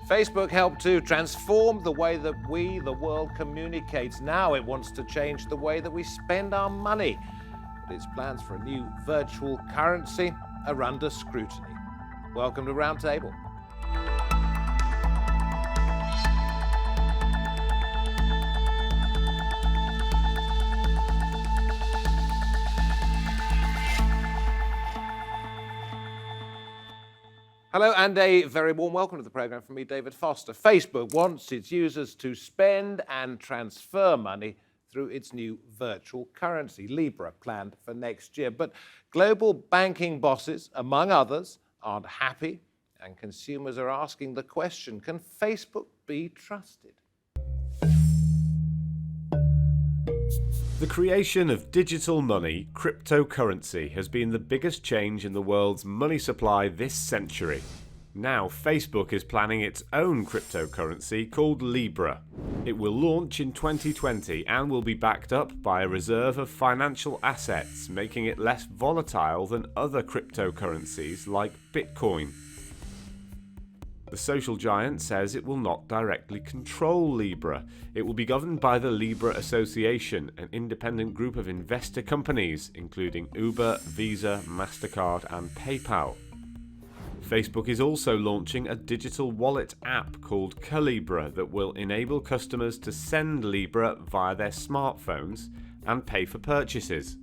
Facebook helped to transform the way that we, the world, communicates. Now it wants to change the way that we spend our money. But its plans for a new virtual currency are under scrutiny. Welcome to Roundtable. Hello and a very warm welcome to the programme from me, David Foster. Facebook wants its users to spend and transfer money through its new virtual currency, Libra, planned for next year. But global banking bosses, among others, aren't happy, and consumers are asking the question, can Facebook be trusted? The creation of digital money, cryptocurrency, has been the biggest change in the world's money supply this century. Now, Facebook is planning its own cryptocurrency called Libra. It will launch in 2020 and will be backed up by a reserve of financial assets, making it less volatile than other cryptocurrencies like Bitcoin. The social giant says it will not directly control Libra. It will be governed by the Libra Association, an independent group of investor companies, including Uber, Visa, MasterCard and PayPal. Facebook is also launching a digital wallet app called Calibra that will enable customers to send Libra via their smartphones and pay for purchases.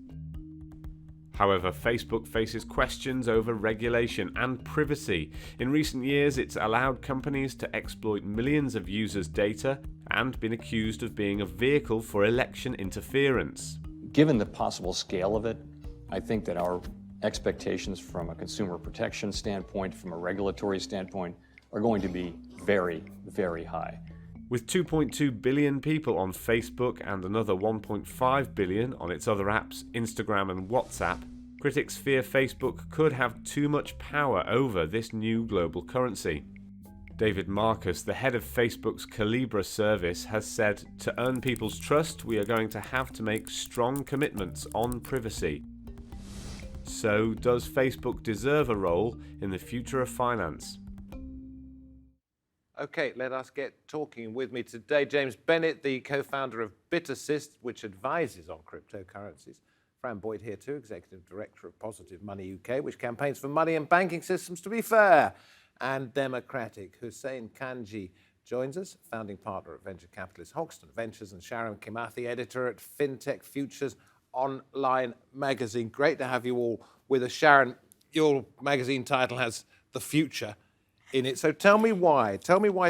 However, Facebook faces questions over regulation and privacy. In recent years, it's allowed companies to exploit millions of users' data and been accused of being a vehicle for election interference. Given the possible scale of it, I think that our expectations from a consumer protection standpoint, from a regulatory standpoint, are going to be very, very high. With 2.2 billion people on Facebook and another 1.5 billion on its other apps, Instagram and WhatsApp, critics fear Facebook could have too much power over this new global currency. David Marcus, the head of Facebook's Calibra service, has said, "To earn people's trust, we are going to have to make strong commitments on privacy." So, does Facebook deserve a role in the future of finance? Okay, let us get talking. With me today, James Bennett, the co-founder of BitAssist, which advises on cryptocurrencies. Fran Boyd here too, Executive Director of Positive Money UK, which campaigns for money and banking systems to be fair and democratic. Hussein Kanji joins us, founding partner at venture capitalist Hoxton Ventures, and Sharon Kimathi, editor at FinTech Futures online magazine. Great to have you all with us. Sharon, your magazine title has the future in it. So tell me why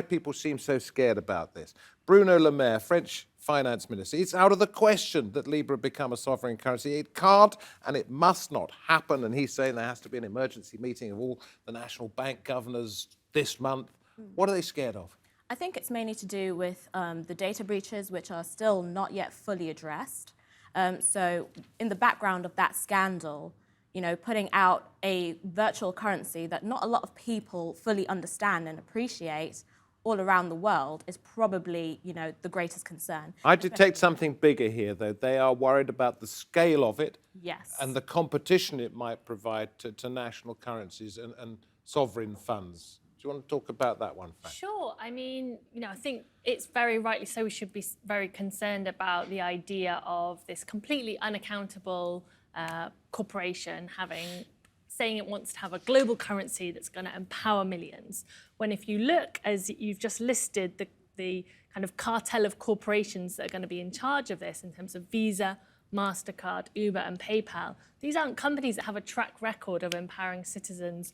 people seem so scared about this. Bruno Le Maire, French finance minister, it's out of the question that Libra become a sovereign currency. It can't and it must not happen. And he's saying there has to be an emergency meeting of all the national bank governors this month. What are they scared of? I think it's mainly to do with the data breaches, which are still not yet fully addressed. So in the background of that scandal, putting out a virtual currency that not a lot of people fully understand and appreciate all around the world is probably, the greatest concern. I detect something bigger here, though. They are worried about the scale of it. Yes. And the competition it might provide to national currencies and sovereign funds. Do you want to talk about that one, Frank? Sure. I mean, I think it's very rightly so we should be very concerned about the idea of this completely unaccountable corporation saying it wants to have a global currency that's going to empower millions. When if you look, as you've just listed, the kind of cartel of corporations that are going to be in charge of this in terms of Visa, MasterCard, Uber and PayPal, these aren't companies that have a track record of empowering citizens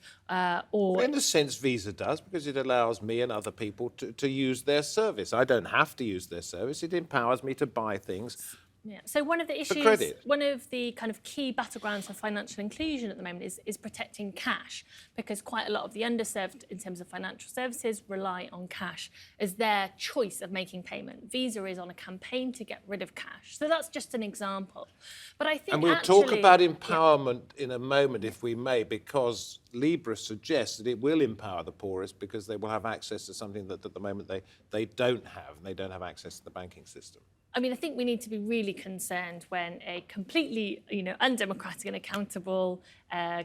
or... In a sense, Visa does, because it allows me and other people to use their service. I don't have to use their service. It empowers me to buy things. Yeah. So one of the issues, one of the kind of key battlegrounds for financial inclusion at the moment is protecting cash, because quite a lot of the underserved in terms of financial services rely on cash as their choice of making payment. Visa is on a campaign to get rid of cash. So that's just an example. But I think and we'll talk about empowerment in a moment, if we may, because Libra suggests that it will empower the poorest because they will have access to something that at the moment they don't have, and they don't have access to the banking system. I mean, I think we need to be really concerned when a completely, undemocratic and accountable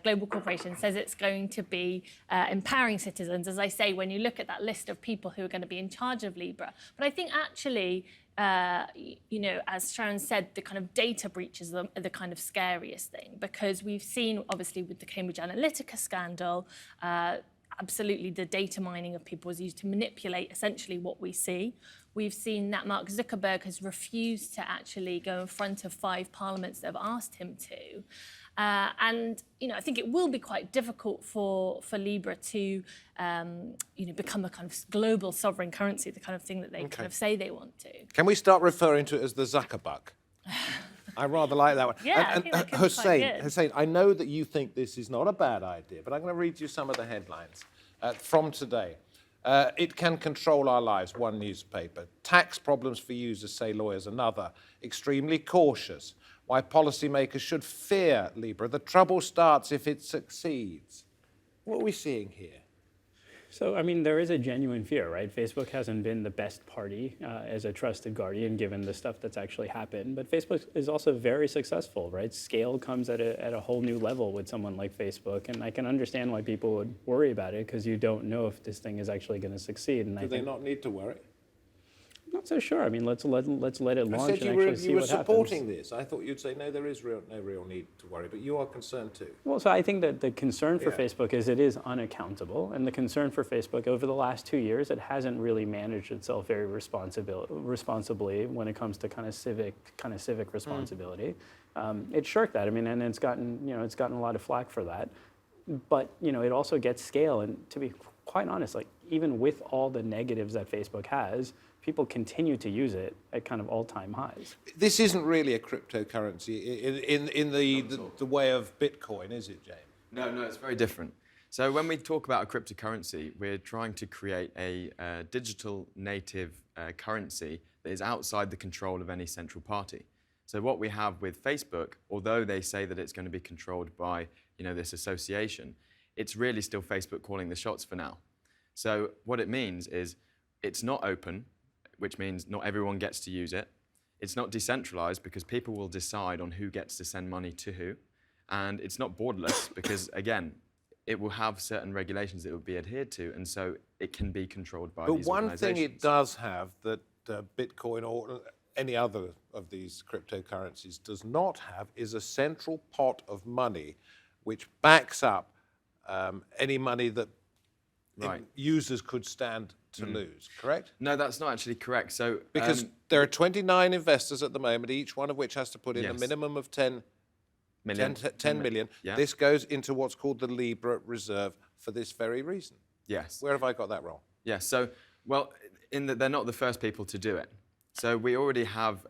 global corporation says it's going to be empowering citizens. As I say, when you look at that list of people who are going to be in charge of Libra, but I think actually, as Sharon said, the kind of data breaches are the kind of scariest thing, because we've seen, obviously, with the Cambridge Analytica scandal, absolutely the data mining of people was used to manipulate essentially what we see. We've seen that Mark Zuckerberg has refused to actually go in front of 5 parliaments that have asked him to. And I think it will be quite difficult for Libra to become a kind of global sovereign currency, the kind of thing that they kind of say they want to. Can we start referring to it as the Zuckerbuck? I rather like that one. Yeah, I think that could be quite good. Hussein, I know that you think this is not a bad idea, but I'm going to read you some of the headlines from today. It can control our lives, one newspaper. Tax problems for users, say lawyers, another. Extremely cautious. Why policymakers should fear Libra. The trouble starts if it succeeds. What are we seeing here? So, I mean, there is a genuine fear, right? Facebook hasn't been the best party as a trusted guardian, given the stuff that's actually happened. But Facebook is also very successful, right? Scale comes at a whole new level with someone like Facebook. And I can understand why people would worry about it, because you don't know if this thing is actually going to succeed. And Do they not need to worry? I'm not so sure. I mean, let's let it launch I and said actually you see were what supporting happens. this. I thought you'd say, no, there is no real need to worry, but you are concerned too. Well, so I think that the concern for Yeah. Facebook is it is unaccountable. And the concern for Facebook over the last 2 years, it hasn't really managed itself very responsibly when it comes to kind of civic responsibility. It shirked that. I mean, and it's gotten a lot of flack for that. But, it also gets scale. And to be quite honest, like even with all the negatives that Facebook has, people continue to use it at kind of all-time highs. This isn't really a cryptocurrency in the way of Bitcoin, is it, James? No, it's very different. So when we talk about a cryptocurrency, we're trying to create a digital native currency that is outside the control of any central party. So what we have with Facebook, although they say that it's going to be controlled by this association, it's really still Facebook calling the shots for now. So what it means is it's not open, which means not everyone gets to use it. It's not decentralized because people will decide on who gets to send money to who. And it's not borderless because, again, it will have certain regulations that will be adhered to, and so it can be controlled by these But one organizations. thing it does have that Bitcoin or any other of these cryptocurrencies does not have is a central pot of money which backs up any money that Right. users could stand to lose, correct? No, that's not actually correct. So Because there are 29 investors at the moment, each one of which has to put in a Yes. minimum of 10 million. Yeah. This goes into what's called the Libra Reserve for this very reason. Yes. Where have I got that wrong? Yes. So, well, they're not the first people to do it. So we already have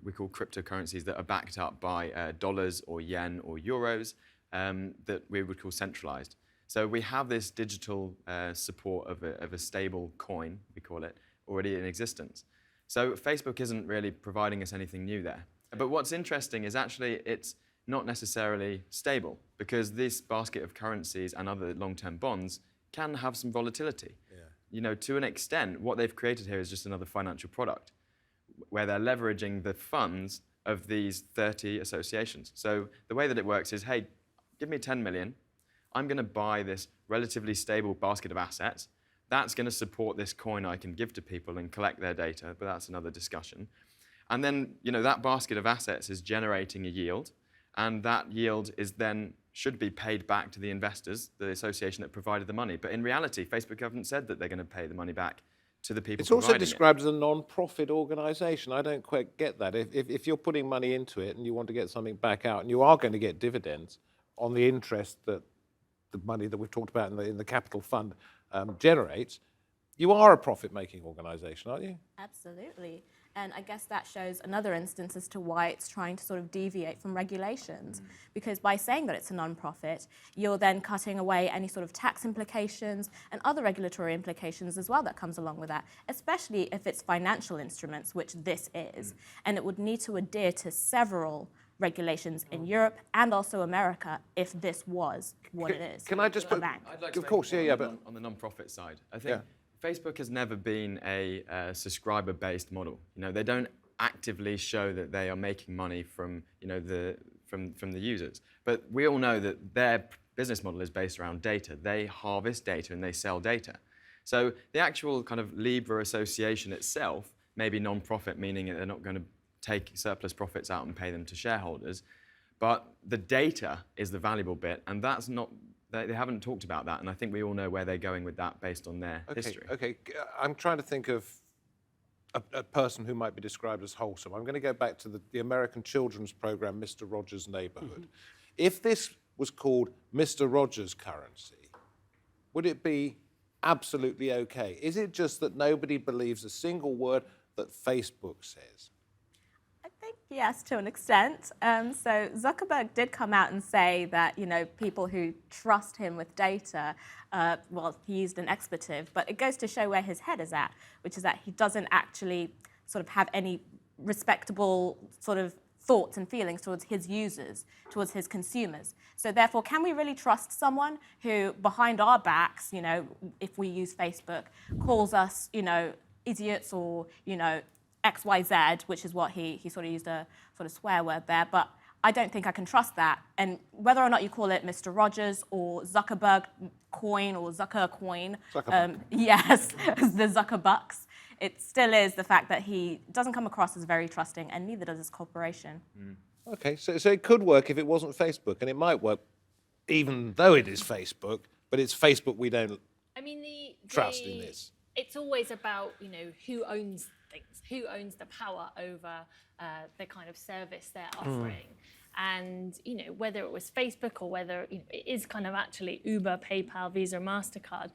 we call cryptocurrencies that are backed up by dollars or yen or euros that we would call centralized. So we have this digital support of a stable coin, we call it, already in existence. So Facebook isn't really providing us anything new there. But what's interesting is actually it's not necessarily stable, because this basket of currencies and other long-term bonds can have some volatility. Yeah. To an extent, what they've created here is just another financial product where they're leveraging the funds of these 30 associations. So the way that it works is, hey, give me 10 million. I'm going to buy this relatively stable basket of assets. That's going to support this coin I can give to people and collect their data, but that's another discussion. And then, that basket of assets is generating a yield, and that yield should be paid back to the investors, the association that provided the money. But in reality, Facebook haven't said that they're going to pay the money back to the people It's also providing described as a non-profit organisation. I don't quite get that. If you're putting money into it and you want to get something back out, and you are going to get dividends on the interest that the money that we've talked about in the capital fund generates, you are a profit-making organisation, aren't you? Absolutely. And I guess that shows another instance as to why it's trying to sort of deviate from regulations. Because by saying that it's a non-profit, you're then cutting away any sort of tax implications and other regulatory implications as well that comes along with that, especially if it's financial instruments, which this is. And it would need to adhere to several regulations in Europe and also America if this was what it is. Can I just a put... bank. I'd like to Of make course, a point yeah, but... on the non-profit side. I think Facebook has never been a subscriber-based model. They don't actively show that they are making money from from the users. But we all know that their business model is based around data. They harvest data and they sell data. So the actual kind of Libra association itself may be non-profit, meaning that they're not going to take surplus profits out and pay them to shareholders. But the data is the valuable bit, and that's not. They haven't talked about that, and I think we all know where they're going with that based on their history. Okay, I'm trying to think of a person who might be described as wholesome. I'm going to go back to the American children's program, Mr. Rogers' Neighborhood. If this was called Mr. Rogers currency, would it be absolutely okay? Is it just that nobody believes a single word that Facebook says? I think yes, to an extent. So Zuckerberg did come out and say that, people who trust him with data, well, he used an expletive, but it goes to show where his head is at, which is that he doesn't actually sort of have any respectable sort of thoughts and feelings towards his users, towards his consumers. So therefore, can we really trust someone who, behind our backs, if we use Facebook, calls us, idiots or, XYZ, which is what he sort of used a sort of swear word there, but I don't think I can trust that. And whether or not you call it Mr. Rogers or Zuckerberg coin or Zucker coin, yes, the Zuckerbucks, it still is the fact that he doesn't come across as very trusting, and neither does his corporation. Okay, so it could work if it wasn't Facebook, and it might work even though it is Facebook, but it's Facebook we don't trust in this. It's always about, who owns things, who owns the power over the kind of service they're offering. And, whether it was Facebook or whether it is kind of actually Uber, PayPal, Visa, MasterCard,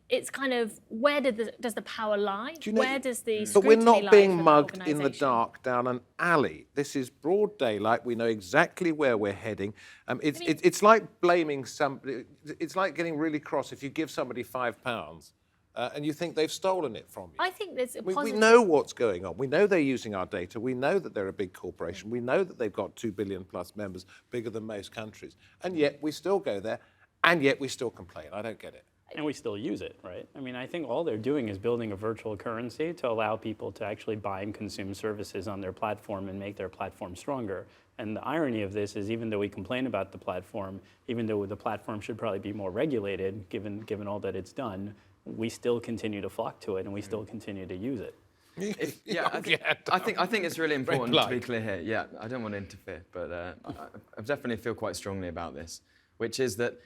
it's kind of where does the power lie? Where does the But we're scrutiny not lie being for mugged in the organisation? dark down an alley. This is broad daylight. We know exactly where we're heading. It's like blaming somebody. It's like getting really cross if you give somebody £5 and you think they've stolen it from you. I think there's a We positive. know what's going on. We know they're using our data. We know that they're a big corporation. We know that they've got 2 billion plus members, bigger than most countries. And yet we still go there, and yet we still complain. I don't get it. And we still use it, right? I mean, I think all they're doing is building a virtual currency to allow people to actually buy and consume services on their platform and make their platform stronger. And the irony of this is, even though we complain about the platform, even though the platform should probably be more regulated, given all that it's done, we still continue to flock to it, and we still continue to use it. I think it's really important to be clear here. Yeah, I don't want to interfere, but I definitely feel quite strongly about this, which is that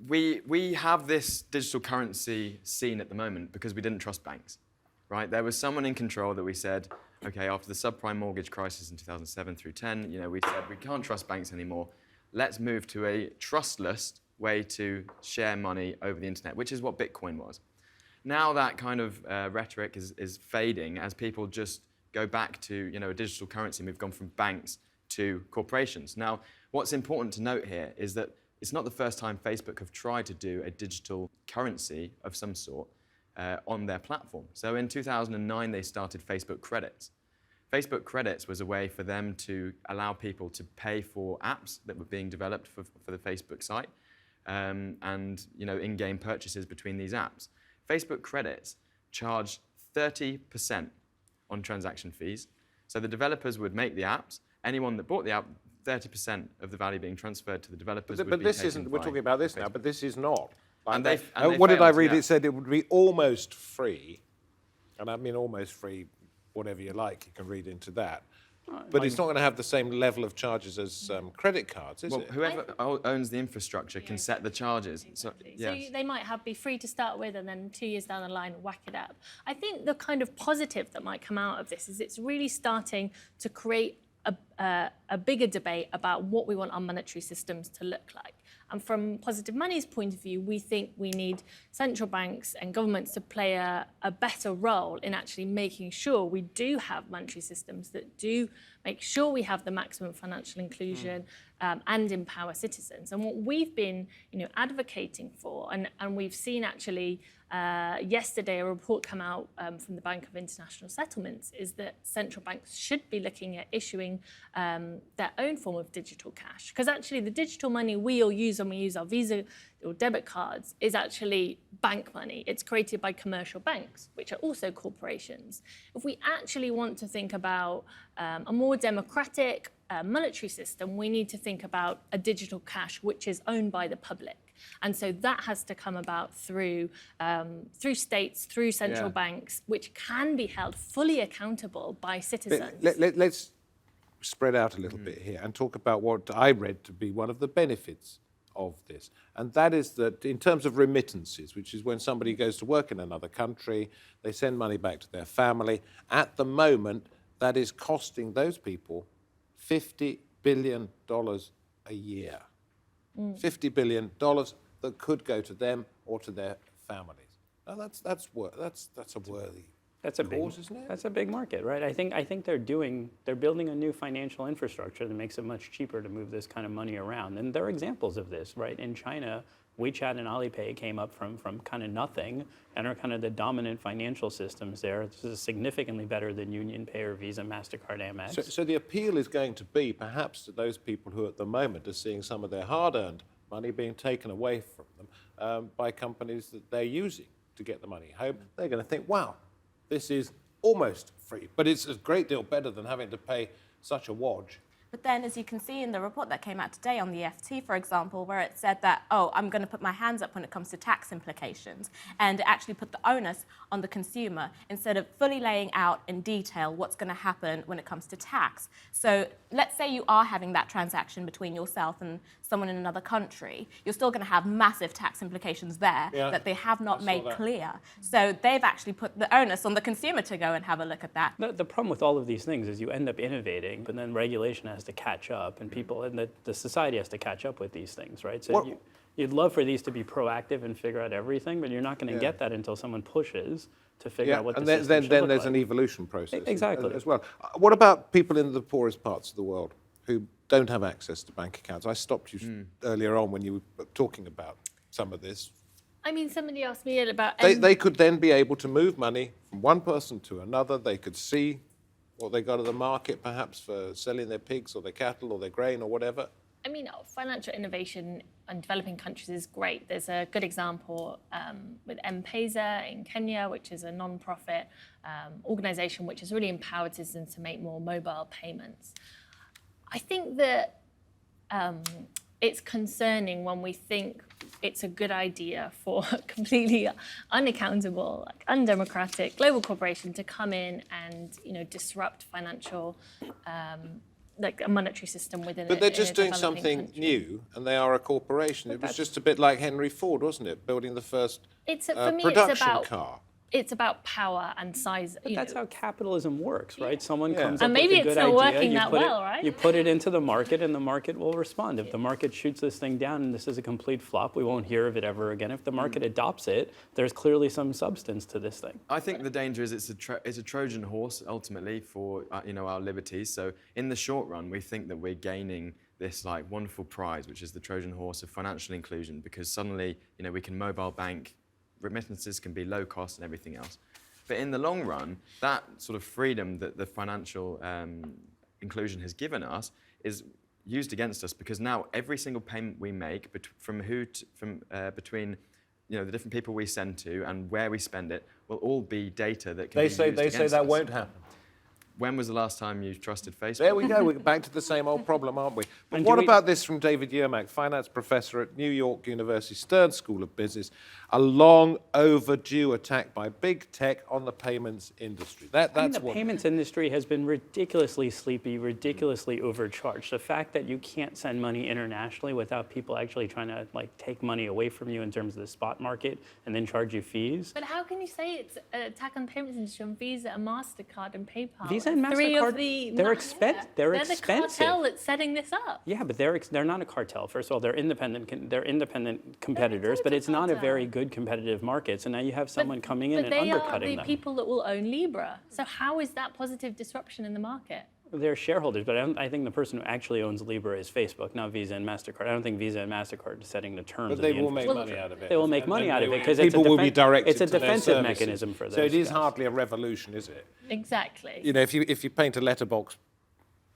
we have this digital currency scene at the moment because we didn't trust banks, right? There was someone in control that we said, okay, after the subprime mortgage crisis in 2007 through 10, we said we can't trust banks anymore. Let's move to a trustless way to share money over the internet, which is what Bitcoin was. Now that kind of rhetoric is fading as people just go back to a digital currency. We've gone from banks to corporations. Now, what's important to note here is that it's not the first time Facebook have tried to do a digital currency of some sort on their platform. So in 2009, they started Facebook Credits. Facebook Credits was a way for them to allow people to pay for apps that were being developed for the Facebook site. And in-game purchases between these apps. Facebook Credits charge 30% on transaction fees. So the developers would make the apps. Anyone that bought the app, 30% of the value being transferred to the developers would be But this taken isn't. We're by talking about this now. Facebook. But this is not. And they what did I failed, read? yeah. It said it would be almost free, and I mean almost free. Whatever you like, you can read into that. But it's not going to have the same level of charges as credit cards, is Well, it? whoever owns the infrastructure can set the charges. Exactly. So, yes. So they might be free to start with, and then 2 years down the line, whack it up. I think the kind of positive that might come out of this is it's really starting to create a bigger debate about what we want our monetary systems to look like. And from Positive Money's point of view, we think we need central banks and governments to play a better role in actually making sure we do have monetary systems that do make sure we have the maximum financial inclusion and empower citizens. And what we've been advocating for, and we've seen actually yesterday a report come out from the Bank of International Settlements, is that central banks should be looking at issuing their own form of digital cash. Because actually the digital money we all use when we use our Visa or debit cards is actually bank money. It's created by commercial banks, which are also corporations. If we actually want to think about a more democratic monetary system, we need to think about a digital cash, which is owned by the public. And so that has to come about through states, through central banks, which can be held fully accountable by citizens. Let's spread out a little bit here and talk about what I read to be one of the benefits of this. And that is that in terms of remittances, which is when somebody goes to work in another country, they send money back to their family. At the moment, that is costing those people $50 billion a year. $50 billion that could go to them or to their families. Now that's a worthy cause, isn't it? That's a big market, right? I think they're building a new financial infrastructure that makes it much cheaper to move this kind of money around. And there are examples of this, right? In China, WeChat and Alipay came up from kind of nothing and are kind of the dominant financial systems there. This is significantly better than UnionPay or Visa, MasterCard, Amex. So the appeal is going to be perhaps to those people who at the moment are seeing some of their hard-earned money being taken away from them by companies that they're using to get the money home. They're going to think, wow, this is almost free, but it's a great deal better than having to pay such a wodge. But then, as you can see in the report that came out today on the FT, for example, where it said that, oh, I'm going to put my hands up when it comes to tax implications, and it actually put the onus on the consumer instead of fully laying out in detail what's going to happen when it comes to tax. So let's say you are having that transaction between yourself and someone in another country, you're still going to have massive tax implications there that they have not made clear. So they've actually put the onus on the consumer to go and have a look at that. The problem with all of these things is you end up innovating, but then regulation has to catch up, and people and the society has to catch up with these things, right? So you'd love for these to be proactive and figure out everything, but you're not going to get that until someone pushes to figure out what the system should then look there's like. an evolution process Exactly. as well. What about people in the poorest parts of the world who don't have access to bank accounts? I stopped you earlier on when you were talking about some of this. I mean, somebody asked me about... They could then be able to move money from one person to another. They could see what they got at the market, perhaps for selling their pigs or their cattle or their grain or whatever. I mean, financial innovation in developing countries is great. There's a good example with M-Pesa in Kenya, which is a non-profit organization which has really empowered citizens to make more mobile payments. I think that it's concerning when we think it's a good idea for a completely unaccountable, undemocratic global corporation to come in and disrupt financial, like a monetary system within. But they're just doing something new, and they are a corporation. It was just a bit like Henry Ford, wasn't it? Building the first production car. It's about power and size. But that's how capitalism works, right? Someone comes And up maybe with a it's good not idea, working you that put well, it, right? You put it into the market, and the market will respond. If the market shoots this thing down and this is a complete flop, we won't hear of it ever again. If the market adopts it, there's clearly some substance to this thing. I think the danger is it's a Trojan horse ultimately for our liberties. So in the short run, we think that we're gaining this like wonderful prize, which is the Trojan horse of financial inclusion, because suddenly we can mobile bank, remittances can be low cost and everything else. But in the long run, that sort of freedom that the financial inclusion has given us is used against us, because now every single payment we make between the different people we send to and where we spend it will all be data that can be used against us. They say that won't happen. When was the last time you trusted Facebook? There we go. We're back to the same old problem, aren't we? But what about this from David Yermak, finance professor at New York University Stern School of Business? A long overdue attack by big tech on the payments industry. The payments industry has been ridiculously sleepy, ridiculously overcharged. The fact that you can't send money internationally without people actually trying to take money away from you in terms of the spot market and then charge you fees. But how can you say it's an attack on the payments industry on Visa and MasterCard and PayPal? Visa and MasterCard, they're expensive. They're the cartel that's setting this up. Yeah, but they're not a cartel. First of all, they're independent competitors, but it's not a very good competitive market. So now you have someone coming in and undercutting them. But they are the people that will own Libra. So how is that positive disruption in the market? They're shareholders, but I think the person who actually owns Libra is Facebook, not Visa and MasterCard. I don't think Visa and MasterCard are setting the terms. But they will make money out of it. They will make money out of it because people will be directed it's a to their defensive services. mechanism for those So it is guys. hardly a revolution, is it? Exactly. If you paint a letterbox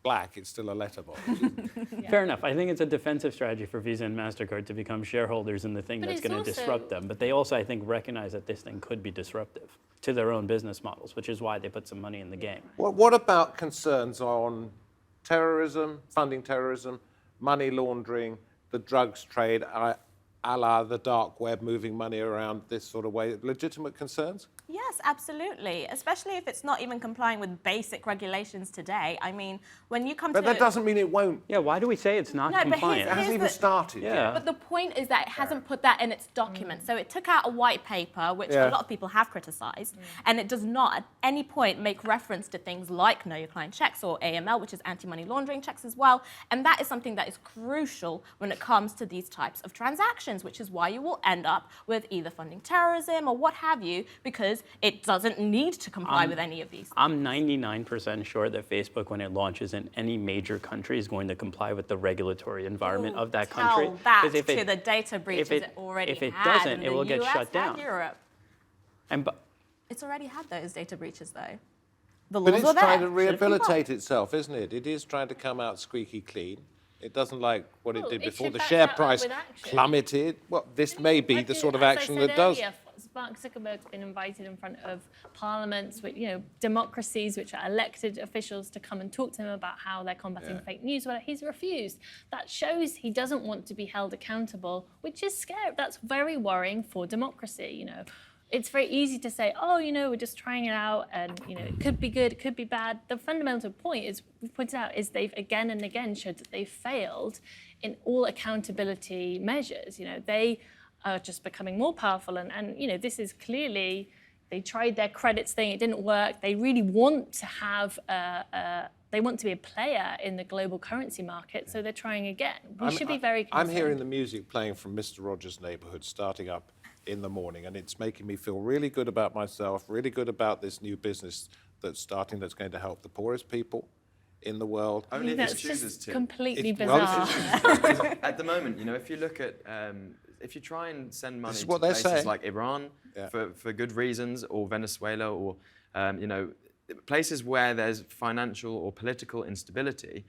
black, it's still a letterbox. Fair enough. I think it's a defensive strategy for Visa and MasterCard to become shareholders in the thing But that's it's going to also- disrupt them. But they also, I think, recognize that this thing could be disruptive to their own business models, which is why they put some money in the game. What about concerns on terrorism, funding terrorism, money laundering, the drugs trade, a la the dark web, moving money around this sort of way? Legitimate concerns? Yes, absolutely. Especially if it's not even complying with basic regulations today. I mean, when you come But to... that doesn't mean it won't. Yeah, why do we say it's not No, but compliant? It hasn't even started yet. Yeah. But the point is that it hasn't put that in its document. So it took out a white paper, which Yeah. a lot of people have criticised, and it does not at any point make reference to things like Know Your Client checks or AML, which is anti-money laundering checks as well. And that is something that is crucial when it comes to these types of transactions, which is why you will end up with either funding terrorism or what have you, because it doesn't need to comply with any of these. I'm 99% sure that Facebook, when it launches in any major country, is going to comply with the regulatory environment of that country. Tell that 'Cause if to the data breaches it already if it had doesn't, in it the will get US shut down. and Europe. And It's already had those data breaches, though. The But laws it's are there. trying to Should comply. rehabilitate itself, isn't it? It is trying to come out squeaky clean. It doesn't like what it Well, did it before. should The back share that up price with action. plummeted. Well, this may be the sort of action that does. Mark Zuckerberg's been invited in front of parliaments, with, democracies, which are elected officials, to come and talk to him about how they're combating fake news. Well, he's refused. That shows he doesn't want to be held accountable, which is scary. That's very worrying for democracy. It's very easy to say, oh, we're just trying it out, and it could be good, it could be bad. The fundamental point is, we've pointed out, is they've again and again showed that they've failed in all accountability measures. They are just becoming more powerful, and this is clearly, they tried their credits thing, it didn't work. They really want to have they want to be a player in the global currency market, so they're trying again. We should be very concerned. I'm hearing the music playing from Mr. Rogers' Neighborhood starting up in the morning, and it's making me feel really good about myself, really good about this new business that's starting, that's going to help the poorest people in the world. Only if That's it chooses just to. completely Well, bizarre. At the moment, if you look at, if you try and send money is to what they're places saying. like Iran Yeah. for good reasons, or Venezuela, or places where there's financial or political instability,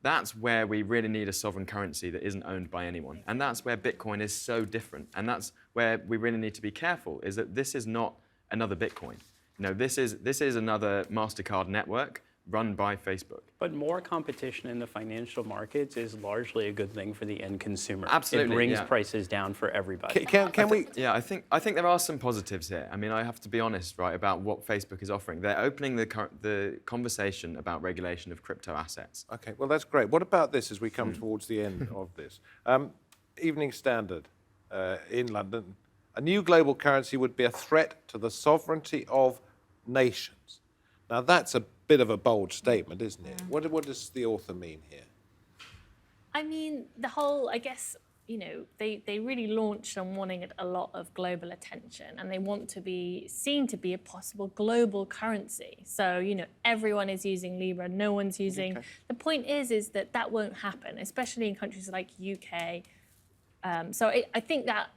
that's where we really need a sovereign currency that isn't owned by anyone. And that's where Bitcoin is so different. And that's where we really need to be careful, is that this is not another Bitcoin. This is another MasterCard network run by Facebook. But more competition in the financial markets is largely a good thing for the end consumer. Absolutely, It brings yeah. prices down for everybody. Can we? Yeah, I think there are some positives here. I mean, I have to be honest, right, about what Facebook is offering. They're opening the conversation about regulation of crypto assets. Okay, well, that's great. What about this as we come towards the end of this? Evening Standard in London. A new global currency would be a threat to the sovereignty of nations. Now, that's a bit of a bold statement, isn't it? What does the author mean here? I mean, the whole, I guess, they really launched on wanting a lot of global attention, and they want to be seen to be a possible global currency. So, everyone is using Libra, no one's using. Okay. The point is that won't happen, especially in countries like UK. So I think that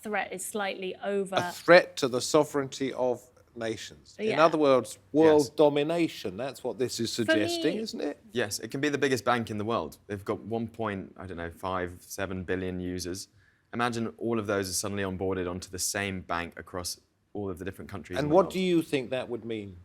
threat is slightly over. A threat to the sovereignty of nations. In Yeah. other words, world Yes. domination. That's what this is suggesting, me- isn't it? Yes, it can be the biggest bank in the world. They've got 1.57 billion users. Imagine all of those are suddenly onboarded onto the same bank across all of the different countries in And the what world. do you think that would mean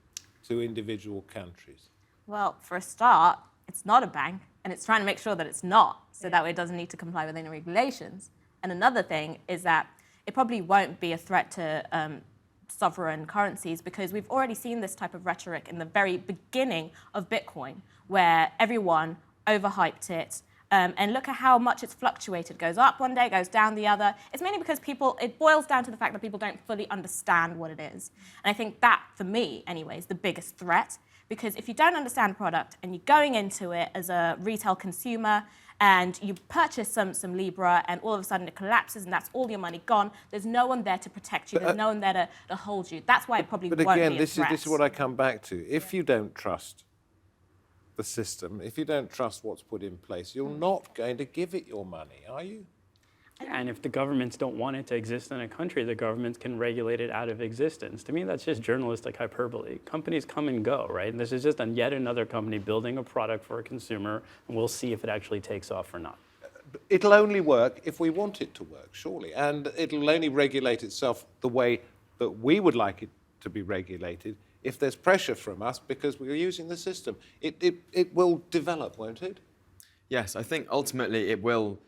to individual countries? Well, for a start, it's not a bank, and it's trying to make sure that it's not, so that way it doesn't need to comply with any regulations. And another thing is that it probably won't be a threat to sovereign currencies, because we've already seen this type of rhetoric in the very beginning of Bitcoin, where everyone overhyped it. And look at how much it's fluctuated. Goes up one day, goes down the other. It's mainly because it boils down to the fact that people don't fully understand what it is. And I think that, for me anyway, is the biggest threat. Because if you don't understand a product and you're going into it as a retail consumer and you purchase some Libra and all of a sudden it collapses and that's all your money gone, there's no one there to protect you. There's no one there to hold you. That's why it probably But won't again, be a this threat. is what I come back to. If you don't trust the system, if you don't trust what's put in place, you're not going to give it your money, are you? And if the governments don't want it to exist in a country, the governments can regulate it out of existence. To me, that's just journalistic hyperbole. Companies come and go, right? And this is just yet another company building a product for a consumer, and we'll see if it actually takes off or not. It'll only work if we want it to work, surely. And it'll only regulate itself the way that we would like it to be regulated if there's pressure from us because we're using the system. It will develop, won't it? Yes, I think ultimately it will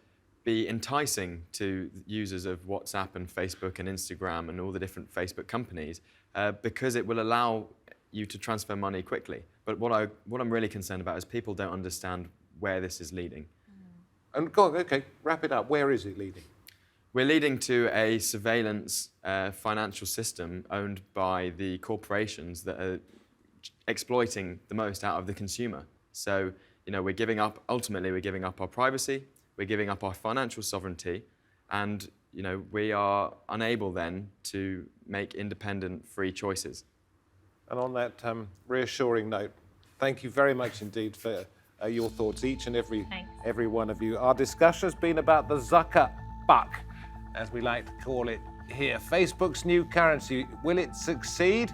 be enticing to users of WhatsApp and Facebook and Instagram and all the different Facebook companies because it will allow you to transfer money quickly. But what I'm really concerned about is people don't understand where this is leading. And go on, okay, wrap it up. Where is it leading? We're leading to a surveillance financial system owned by the corporations that are exploiting the most out of the consumer. So, ultimately we're giving up our privacy, we're giving up our financial sovereignty, and we are unable then to make independent, free choices. And on that reassuring note, thank you very much indeed for your thoughts, each and every one of you. Our discussion has been about the Zucker buck, as we like to call it here. Facebook's new currency, will it succeed?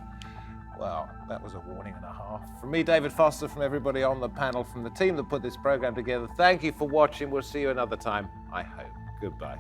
Well, that was a warning and a half. From me, David Foster, from everybody on the panel, from the team that put this program together, thank you for watching. We'll see you another time, I hope. Goodbye.